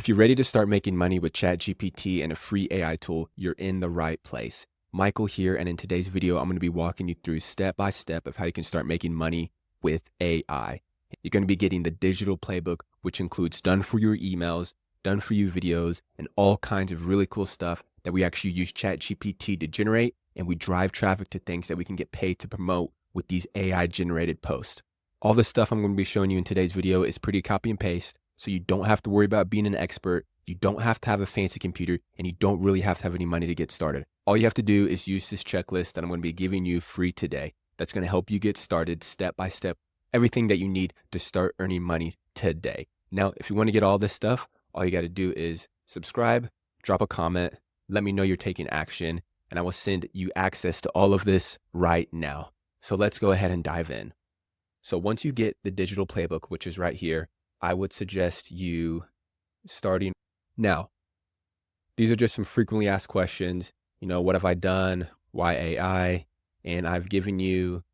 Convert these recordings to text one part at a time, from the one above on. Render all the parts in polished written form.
If you're ready to start making money with ChatGPT and a free AI tool, you're in the right place. Michael here, and in today's video, I'm going to be walking you through step by step of how you can start making money with AI. You're going to be getting the digital playbook, which includes done for you emails, done for you videos, and all kinds of really cool stuff that we actually use ChatGPT to generate, and we drive traffic to things that we can get paid to promote with these AI generated posts. All the stuff I'm going to be showing you in today's video is pretty copy and paste. So you don't have to worry about being an expert. You don't have to have a fancy computer, and you don't really have to have any money to get started. All you have to do is use this checklist that I'm going to be giving you free today. That's going to help you get started step by step, everything that you need to start earning money today. Now, if you want to get all this stuff, all you got to do is subscribe, drop a comment, let me know you're taking action, and I will send you access to all of this right now. So let's go ahead and dive in. So once you get the digital playbook, which is right here, I would suggest you starting now. These are just some frequently asked questions. What have I done? Why AI? And I've given you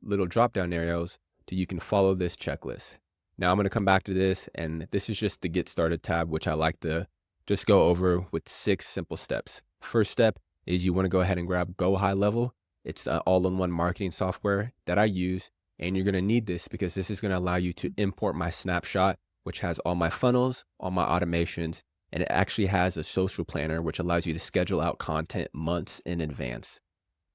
little drop-down arrows so you can follow this checklist. Now I'm going to come back to this, and this is just the Get Started tab, which I like to just go over with 6 simple steps. First step is you want to go ahead and grab Go High Level. It's an all-in-one marketing software that I use. And you're going to need this because this is going to allow you to import my snapshot, which has all my funnels, all my automations, and it actually has a social planner, which allows you to schedule out content months in advance.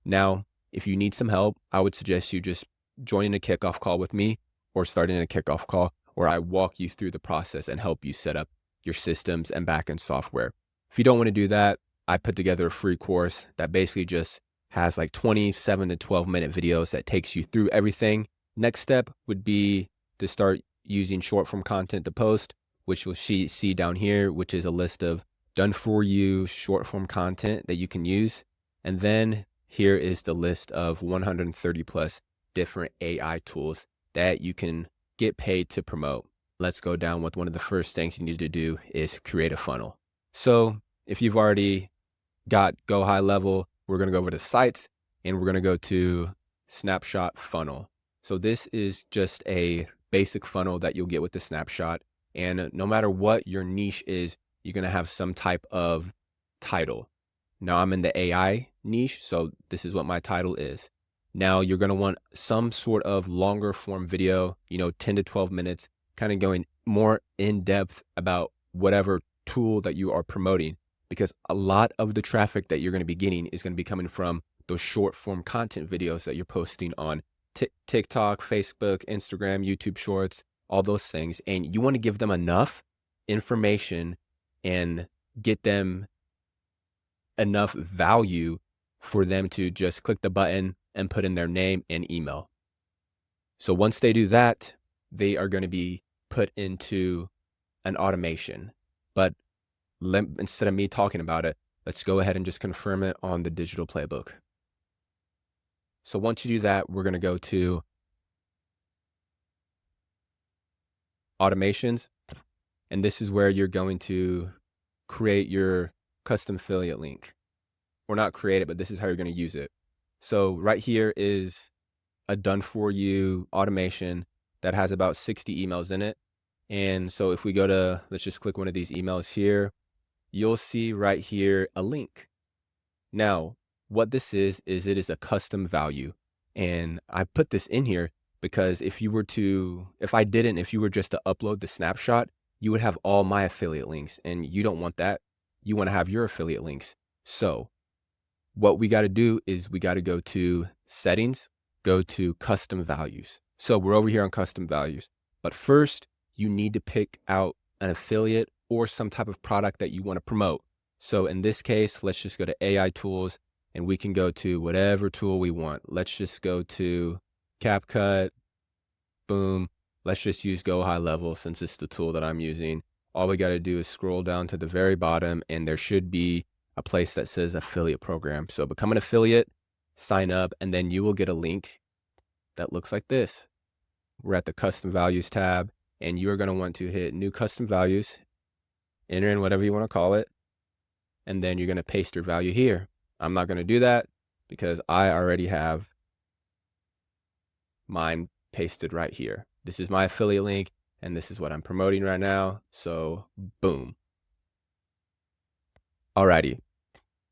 Now, if you need some help, I would suggest you just joining a kickoff call with me or starting a kickoff call where I walk you through the process and help you set up your systems and backend software. If you don't want to do that, I put together a free course that basically just has like 27 to 12-minute videos that takes you through everything. Next step would be to start using short form content to post, which you'll see down here, which is a list of done for you short form content that you can use. And then here is the list of 130 plus different AI tools that you can get paid to promote. Let's go down with one of the first things you need to do is create a funnel. So if you've already got Go High Level, we're going to go over to sites and we're going to go to snapshot funnel. So this is just a basic funnel that you'll get with the snapshot. And no matter what your niche is, you're going to have some type of title. Now I'm in the AI niche, so this is what my title is. Now you're going to want some sort of longer form video, 10 to 12 minutes, kind of going more in depth about whatever tool that you are promoting, because a lot of the traffic that you're going to be getting is going to be coming from those short form content videos that you're posting on TikTok, Facebook, Instagram, YouTube Shorts, all those things. And you want to give them enough information and get them enough value for them to just click the button and put in their name and email. So once they do that, they are going to be put into an automation. But instead of me talking about it, let's go ahead and just confirm it on the digital playbook. So once you do that, we're going to go to automations. And this is where you're going to create your custom affiliate link. Or not create it, but this is how you're going to use it. So right here is a done for you automation that has about 60 emails in it. And so if we go to, let's just click one of these emails here, you'll see right here a link. Now, what this is it is a custom value. And I put this in here because if you were just to upload the snapshot, you would have all my affiliate links, and you don't want that. You want to have your affiliate links. So what we got to do is we got to go to settings, go to custom values. So we're over here on custom values, but first you need to pick out an affiliate or some type of product that you want to promote. So in this case, let's just go to AI tools and we can go to whatever tool we want. Let's just go to CapCut. Boom. Let's just use Go High Level since it's the tool that I'm using. All we got to do is scroll down to the very bottom and there should be a place that says affiliate program. So become an affiliate, sign up, and then you will get a link that looks like this. We're at the custom values tab and you are going to want to hit new custom values, enter in whatever you want to call it, and then you're going to paste your value here. I'm not going to do that because I already have mine pasted right here. This is my affiliate link, and this is what I'm promoting right now. So boom. Alrighty.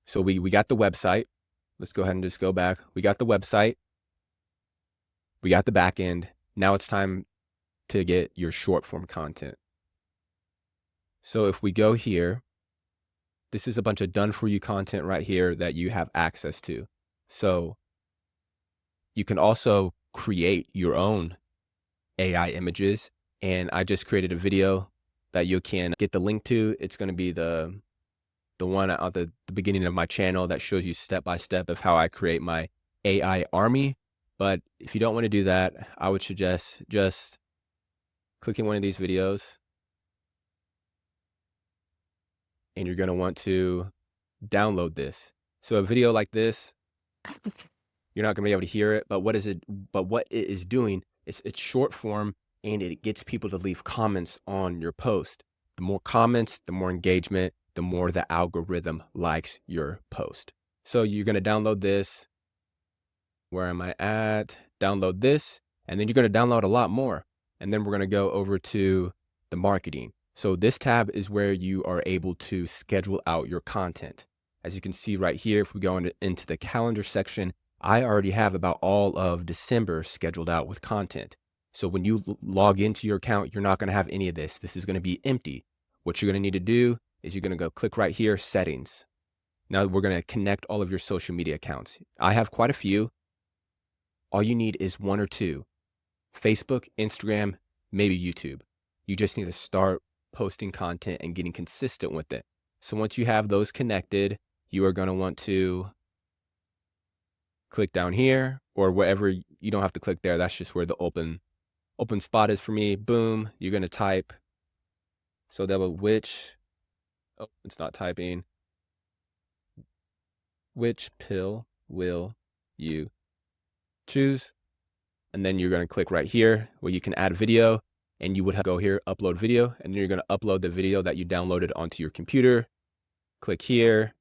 So we got the website. Let's go ahead and just go back. We got the website. We got the back end. Now it's time to get your short form content. So if we go here, this is a bunch of done for you content right here that you have access to. So you can also create your own AI images. And I just created a video that you can get the link to. It's going to be the one at the beginning of my channel that shows you step by step of how I create my AI army. But if you don't want to do that, I would suggest just clicking one of these videos, and you're going to want to download this. So a video like this, you're not going to be able to hear it, but what it is doing is it's short form, and it gets people to leave comments on your post. The more comments, the more engagement, the more the algorithm likes your post. So you're going to download this. Where am I at? Download this, and then you're going to download a lot more. And then we're going to go over to the marketing. So this tab is where you are able to schedule out your content. As you can see right here, if we go into the calendar section, I already have about all of December scheduled out with content. So when you log into your account, you're not going to have any of this. This is going to be empty. What you're going to need to do is you're going to go click right here, settings. Now we're going to connect all of your social media accounts. I have quite a few. All you need is one or two: Facebook, Instagram, maybe YouTube. You just need to start posting content and getting consistent with it. So once you have those connected, you are going to want to click down here, or wherever. You don't have to click there. That's just where the open spot is for me. Boom. You're going to type. So that will oh, it's not typing. Which pill will you choose? And then you're going to click right here where you can add video, and you would have to go here, upload video, and then you're going to upload the video that you downloaded onto your computer. Click here.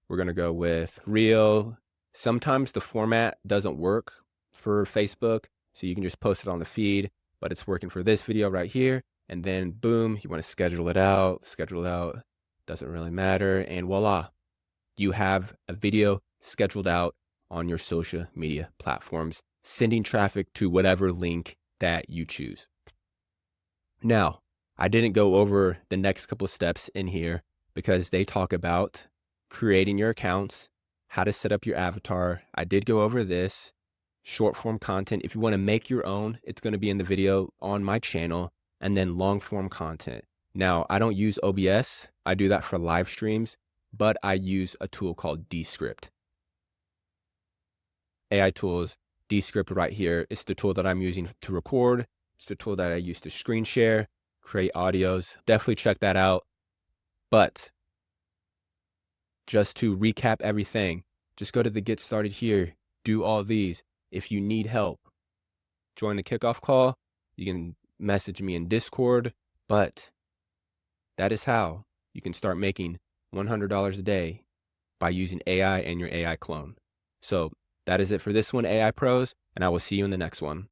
We're going to go with reel. Sometimes the format doesn't work for Facebook, so you can just post it on the feed, but it's working for this video right here. And then boom, you want to schedule it out, doesn't really matter. And voila, you have a video scheduled out on your social media platforms, sending traffic to whatever link that you choose. Now, I didn't go over the next couple steps in here because they talk about creating your accounts, how to set up your avatar. I did go over this. Short form content, if you want to make your own, it's going to be in the video on my channel. And then long form content. Now, I don't use OBS. I do that for live streams, but I use a tool called Descript. AI tools, Descript right here. It's the tool that I'm using to record. It's the tool that I use to screen share, create audios. Definitely check that out. But just to recap everything, just go to the Get Started here. Do all these. If you need help, join the kickoff call. You can message me in Discord, but that is how you can start making $100 a day by using AI and your AI clone. So that is it for this one, AI Pros, and I will see you in the next one.